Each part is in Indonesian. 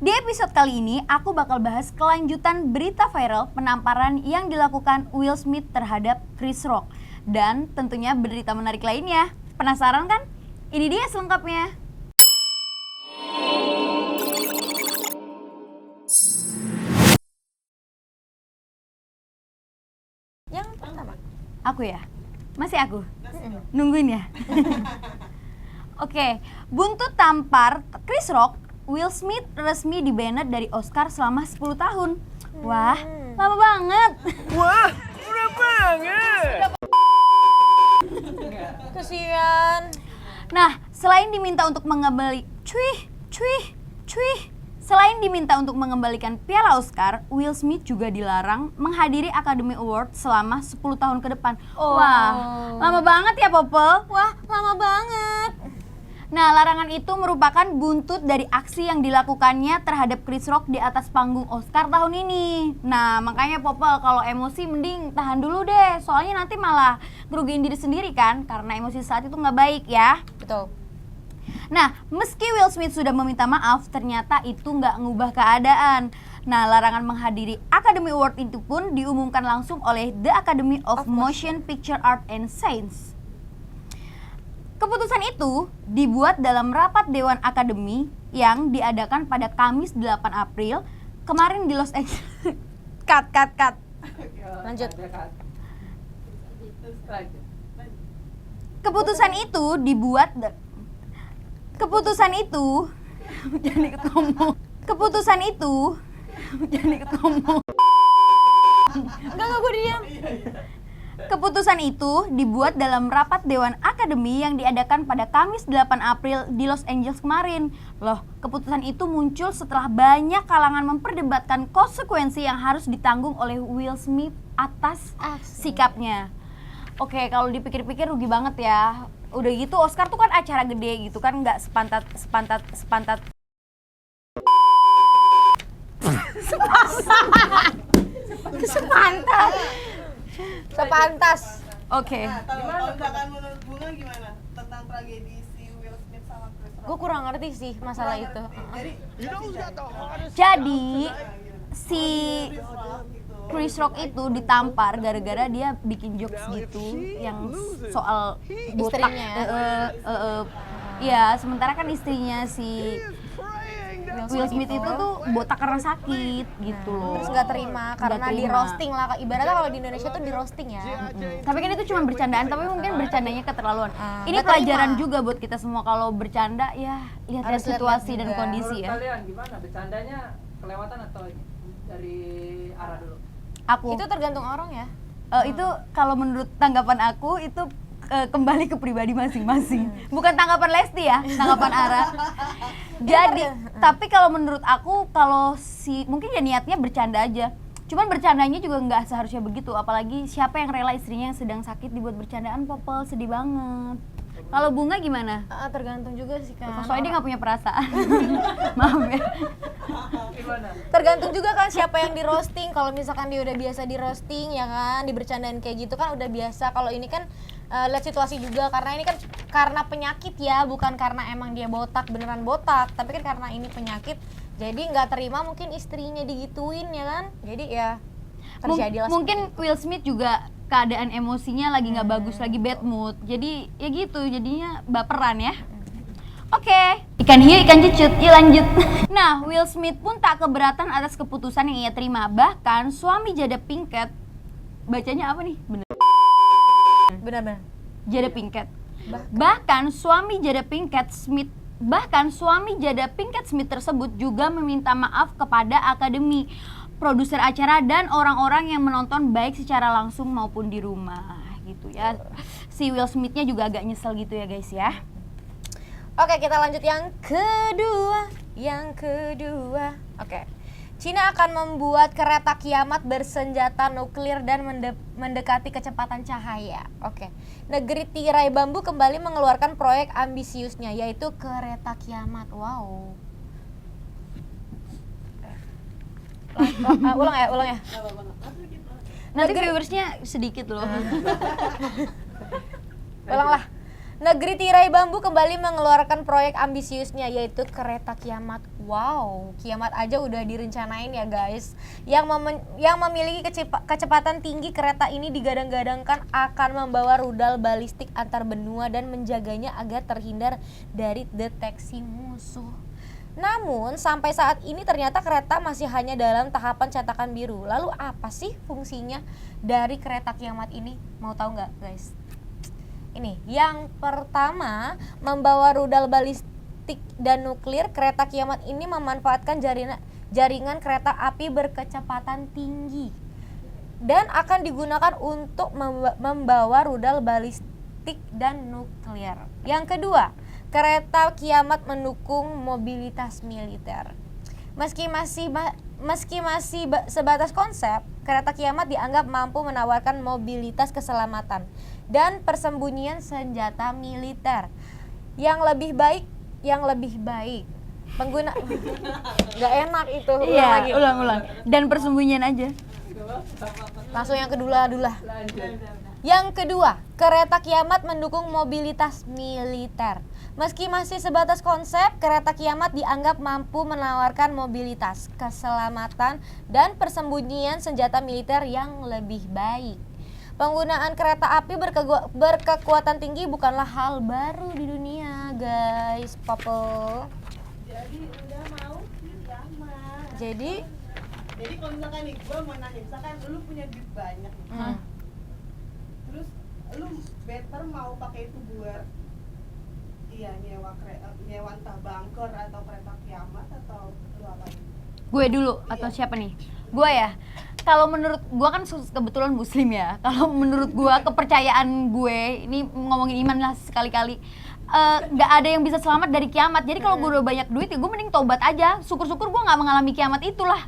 Di episode kali ini, aku bakal bahas kelanjutan berita viral penamparan yang dilakukan Will Smith terhadap Chris Rock. Dan tentunya berita menarik lainnya. Penasaran kan? Ini dia selengkapnya. Yang pertama. Aku ya? Masih aku? Nungguin ya? Oke, buntut tampar Chris Rock, Will Smith resmi di-banned dari Oscar selama 10 tahun. Wah, lama banget. Wah, udah banget. Kesian. Nah, selain diminta untuk Selain diminta untuk mengembalikan piala Oscar, Will Smith juga dilarang menghadiri Academy Award selama 10 tahun ke depan. Wah, lama banget ya, Popel? Wah, lama banget. Nah, larangan itu merupakan buntut dari aksi yang dilakukannya terhadap Chris Rock di atas panggung Oscar tahun ini. Nah, makanya Popel kalau emosi mending tahan dulu deh, soalnya nanti malah ngerugiin diri sendiri kan, karena emosi saat itu nggak baik ya. Betul. Nah, meski Will Smith sudah meminta maaf, ternyata itu nggak ngubah keadaan. Nah, larangan menghadiri Academy Award itu pun diumumkan langsung oleh The Academy of Motion Picture Art and Science. Keputusan itu dibuat dalam rapat Dewan Akademi yang diadakan pada Kamis 8 April kemarin di Los Angeles. Cut. Lanjut. Keputusan itu jangan ikut ngomong. Enggak, gue diam. Keputusan itu dibuat dalam rapat Dewan Akademi yang diadakan pada Kamis 8 April di Los Angeles kemarin. Loh, keputusan itu muncul setelah banyak kalangan memperdebatkan konsekuensi yang harus ditanggung oleh Will Smith atas sikapnya. Oke, kalau dipikir-pikir rugi banget ya. Udah gitu Oscar tuh kan acara gede gitu kan, nggak sepantat. Sepantas. Oke. Nah, kalau misalkan menurut Bunga gimana tentang tragedi si Will Smith sama Chris Rock? Gue kurang ngerti sih masalah itu. Jadi si Chris Rock itu ditampar gara-gara dia bikin jokes gitu yang soal botak. Istrinya Iya, sementara kan istrinya si Will Smith itu tuh botak karena sakit gitu loh. Terus nggak terima karena di roasting lah. Ibaratnya kalau di Indonesia tuh di roasting ya. Tapi kan itu cuma bercandaan, tapi mungkin bercandanya keterlaluan. Ini Nggak pelajaran terima. juga buat kita semua, kalau bercanda ya lihat Harus situasi lihat-lihat dan juga. kondisi ya. Kalian gimana? Bercandanya kelewatan atau dari arah dulu? Aku Itu tergantung orang ya. itu kalau menurut tanggapan aku itu kembali ke pribadi masing-masing. Bukan tanggapan Lesti ya, tanggapan Ara. Jadi, tapi kalau menurut aku kalau mungkin ya niatnya bercanda aja. Cuman bercandanya juga nggak seharusnya begitu, apalagi siapa yang rela istrinya yang sedang sakit dibuat bercandaan, Popel, sedih banget. Kalau Bunga gimana? Tergantung juga sih kan. Soalnya dia nggak punya perasaan. Maaf ya. Gimana? Tergantung juga kan siapa yang di roasting. Kalau misalkan dia udah biasa di roasting ya kan, dibercandain kayak gitu kan udah biasa. Kalau ini kan lihat situasi juga, karena ini kan karena penyakit ya, bukan karena emang dia botak beneran botak, tapi kan karena ini penyakit. Jadi nggak terima mungkin istrinya digituin ya kan. Jadi ya terjadilah. Mungkin Will Smith juga keadaan emosinya lagi nggak bagus, lagi bad mood. Jadi ya gitu, jadinya baperan ya. Oke, ikan hiu ikan cucut, yuk lanjut. Nah, Will Smith pun tak keberatan atas keputusan yang ia terima. Bahkan suami Jada Pinkett, bacanya apa nih? Benar-benar. Jada Pinkett. Bahkan suami Jada Pinkett Smith tersebut juga meminta maaf kepada Akademi, produser acara dan orang-orang yang menonton baik secara langsung maupun di rumah gitu ya. Si Will Smith-nya juga agak nyesel gitu ya guys ya. Oke, kita lanjut yang kedua. Oke. Cina akan membuat kereta kiamat bersenjata nuklir dan mendekati kecepatan cahaya. Oke. Negeri tirai bambu kembali mengeluarkan proyek ambisiusnya, yaitu kereta kiamat. Wow. Ulang ya. Nanti viewersnya sedikit loh. Ulang lah. Negeri tirai bambu kembali mengeluarkan proyek ambisiusnya yaitu kereta kiamat. Wow, kiamat aja udah direncanain ya guys. Yang memiliki kecepatan tinggi, kereta ini digadang-gadangkan akan membawa rudal balistik antar benua dan menjaganya agar terhindar dari deteksi musuh. Namun sampai saat ini ternyata kereta masih hanya dalam tahapan cetakan biru. Lalu apa sih fungsinya dari kereta kiamat ini? Mau tahu nggak guys? Ini yang pertama, membawa rudal balistik dan nuklir. Kereta kiamat ini memanfaatkan jaringan kereta api berkecepatan tinggi dan akan digunakan untuk membawa rudal balistik dan nuklir. Yang kedua, kereta kiamat mendukung mobilitas militer. Meski masih sebatas konsep, kereta kiamat dianggap mampu menawarkan mobilitas keselamatan dan persembunyian senjata militer yang lebih baik. Pengguna nggak enak itu. Iya, ulang. Dan persembunyian aja. Langsung yang kedua dulu. Yang kedua, kereta kiamat mendukung mobilitas militer. Meski masih sebatas konsep, kereta kiamat dianggap mampu menawarkan mobilitas, keselamatan, dan persembunyian senjata militer yang lebih baik. Penggunaan kereta api berkekuatan tinggi bukanlah hal baru di dunia, guys. Popol. Jadi udah mau kiamat. Jadi kalau misalkan nih, gue mau nanya, misalkan lu punya duit banyak nih. Terus lu better mau pakai itu buat nyewa entah bunker atau kereta kiamat atau lu apa? Gue dulu atau siapa nih? Gue ya. Kalau menurut gue kan kebetulan muslim ya. Kalau menurut gue, kepercayaan gue, ini ngomongin iman lah sekali-kali, nggak ada yang bisa selamat dari kiamat. Jadi kalau gue udah banyak duit ya gue mending tobat aja. Syukur-syukur gue nggak mengalami kiamat itulah.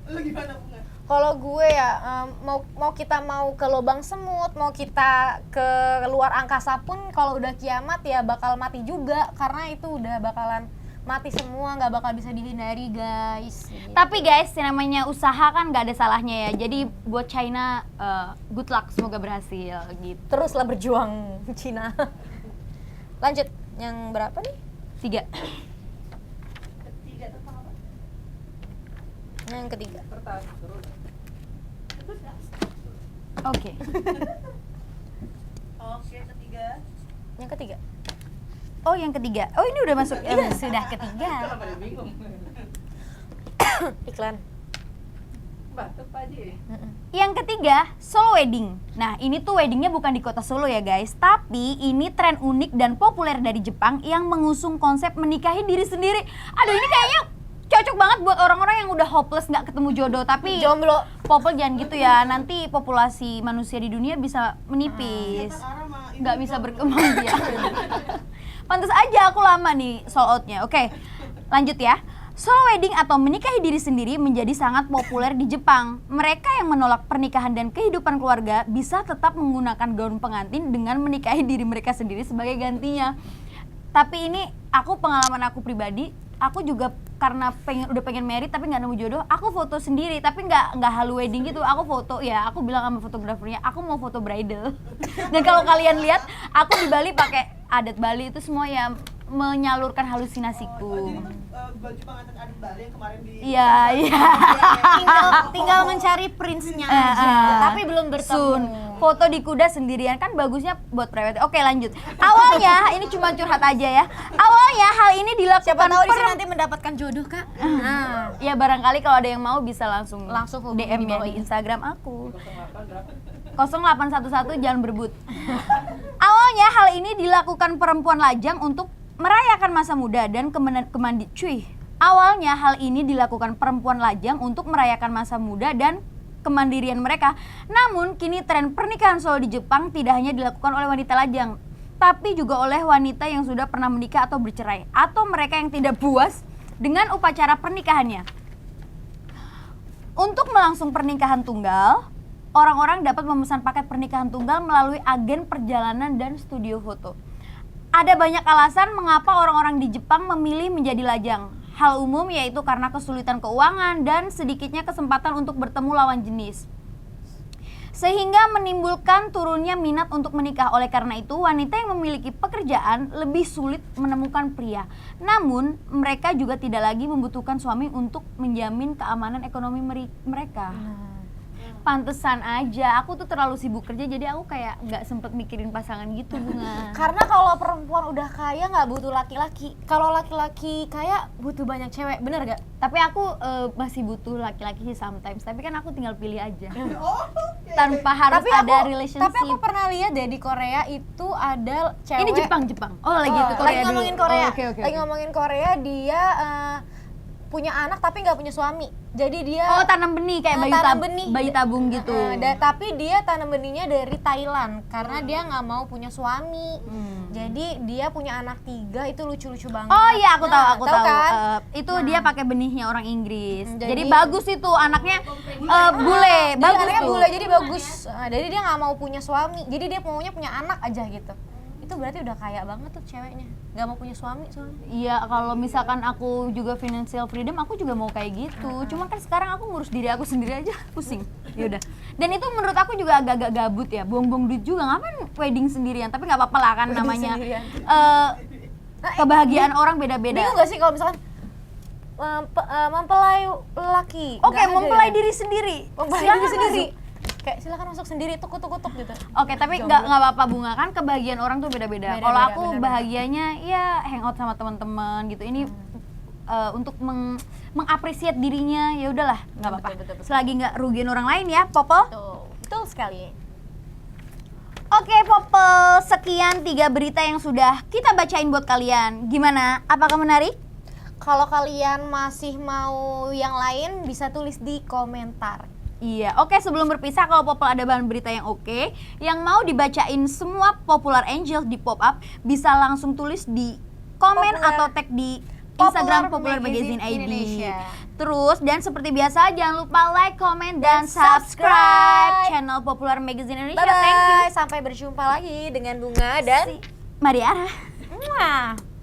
Lu gimana, Bunga? kalau gue ya mau kita mau ke lubang semut, mau kita ke luar angkasa pun kalau udah kiamat ya bakal mati juga, karena itu udah bakalan mati semua, nggak bakal bisa dihindari guys. Tapi guys, yang namanya usaha kan nggak ada salahnya ya. Jadi buat China, good luck, semoga berhasil gitu. Teruslah berjuang Cina. Lanjut, yang berapa nih? 3. Ketiga tentang apa? Yang ketiga. Kertas, terus. Oke. Oke, ketiga. Yang ketiga. Oh, yang ketiga. Oh, ini udah masuk. Sudah ketiga. Kenapa dia bingung? Iklan. Batuk Pak Haji. Yang ketiga, solo wedding. Nah, ini tuh weddingnya bukan di kota Solo ya guys, tapi ini tren unik dan populer dari Jepang yang mengusung konsep menikahi diri sendiri. Aduh, ini kayaknya cocok banget buat orang-orang yang udah hopeless nggak ketemu jodoh, tapi Jomblo. Popol jangan gitu ya, nanti populasi manusia di dunia bisa menipis, nggak bisa berkembang biak. Pantes aja aku lama nih sold out-nya. Oke, lanjut ya. Solo wedding atau menikahi diri sendiri menjadi sangat populer di Jepang. Mereka yang menolak pernikahan dan kehidupan keluarga bisa tetap menggunakan gaun pengantin dengan menikahi diri mereka sendiri sebagai gantinya. Tapi ini pengalaman aku pribadi, aku juga karena udah pengen married tapi nggak nemu jodoh, aku foto sendiri tapi nggak halu wedding gitu. Aku foto ya, aku bilang sama fotografernya aku mau foto bridal. Dan kalau kalian lihat, aku di Bali pakai adat Bali itu semua ya menyalurkan halusinasiku. Baju pengantin adat Bali yang kemarin di Iya. tinggal mencari prince-nya aja, tapi belum bertemu. Sun. Foto di kuda sendirian kan bagusnya buat private. Oke, lanjut. Awalnya ini cuma curhat aja ya. Awalnya hal ini dilakukan Siapa tahu di sini nanti mendapatkan jodoh, Kak. Nah, ya barangkali kalau ada yang mau bisa langsung hubungi DM di ya bawah di ini. Instagram aku. 08 berapa? 0811 jangan berebut. Awalnya hal ini dilakukan perempuan lajang untuk merayakan masa muda dan Awalnya hal ini dilakukan perempuan lajang untuk merayakan masa muda dan kemandirian mereka. Namun kini tren pernikahan solo di Jepang tidak hanya dilakukan oleh wanita lajang, tapi juga oleh wanita yang sudah pernah menikah atau bercerai, atau mereka yang tidak puas dengan upacara pernikahannya. Untuk melangsung pernikahan tunggal, orang-orang dapat memesan paket pernikahan tunggal melalui agen perjalanan dan studio foto. Ada banyak alasan mengapa orang-orang di Jepang memilih menjadi lajang. Hal umum yaitu karena kesulitan keuangan dan sedikitnya kesempatan untuk bertemu lawan jenis. sehingga menimbulkan turunnya minat untuk menikah. Oleh karena itu, wanita yang memiliki pekerjaan lebih sulit menemukan pria. Namun, mereka juga tidak lagi membutuhkan suami untuk menjamin keamanan ekonomi mereka. Pantesan aja, aku tuh terlalu sibuk kerja, jadi aku kayak nggak sempet mikirin pasangan gitu, Bunga. Karena kalau perempuan udah kaya nggak butuh laki-laki. Kalau laki-laki kaya butuh banyak cewek, bener gak? Tapi aku masih butuh laki-laki sih sometimes, tapi kan aku tinggal pilih aja. Oh, ya, Tanpa harus ada relationship. Tapi aku pernah lihat deh di Korea itu ada cewek. Ini Jepang. Oh, lagi itu Korea lagi dulu. ngomongin Korea. Oh, oke. Lagi ngomongin Korea, dia punya anak tapi nggak punya suami. Jadi dia Oh, tanam benih kayak tanam benih. bayi tabung gitu. Tapi dia tanam benihnya dari Thailand karena dia nggak mau punya suami. Jadi dia punya anak 3, itu lucu-lucu banget. Oh iya, aku tahu. kan? Itu dia pakai benihnya orang Inggris. Jadi Jadi- bagus itu anaknya bule, Jadi bagus anaknya tuh. bule, jadi bagus. Jadi dia nggak mau punya suami. Jadi dia maunya punya anak aja gitu. Itu berarti udah kaya banget tuh ceweknya. Nggak mau punya suami soalnya. Iya, kalau misalkan aku juga financial freedom, aku juga mau kayak gitu. Cuman kan sekarang aku ngurus diri aku sendiri aja, pusing. Yaudah. Dan itu menurut aku juga agak-agak gabut ya, buang-buang duit juga. Ngapain wedding sendirian? Tapi nggak apa-apa lah kan, Wedding namanya sendirian. kebahagiaan orang beda-beda. Bingung gak sih kalau misalkan mempelai laki? Oke, Nggak ada mempelai ya? diri sendiri. Mempelai Silakan diri sendiri. masuk. Kayak silakan masuk sendiri, tuk-tuk gitu. Oke, tapi nggak apa-apa, Bunga, kan kebahagiaan orang tuh beda-beda. Beda-beda, Kalau aku bener-bener. bahagianya ya hangout sama teman-teman gitu. Ini untuk mengapresiat dirinya, ya udahlah, nggak apa-apa. Betul. Selagi nggak rugiin orang lain ya, Popo. Betul sekali. Oke, Popo, sekian 3 berita yang sudah kita bacain buat kalian. Gimana? Apakah menarik? Kalau kalian masih mau yang lain bisa tulis di komentar. Iya, oke, sebelum berpisah, kalau Popol ada bahan berita yang oke, yang mau dibacain semua Popular Angels di pop-up, bisa langsung tulis di komen atau tag di Instagram Popular Magazine ID. Indonesia. Terus, dan seperti biasa, jangan lupa like, comment, dan subscribe channel Popular Magazine Indonesia. Thank you. Bye-bye, sampai berjumpa lagi dengan Bunga dan Mari Ara. Mwah.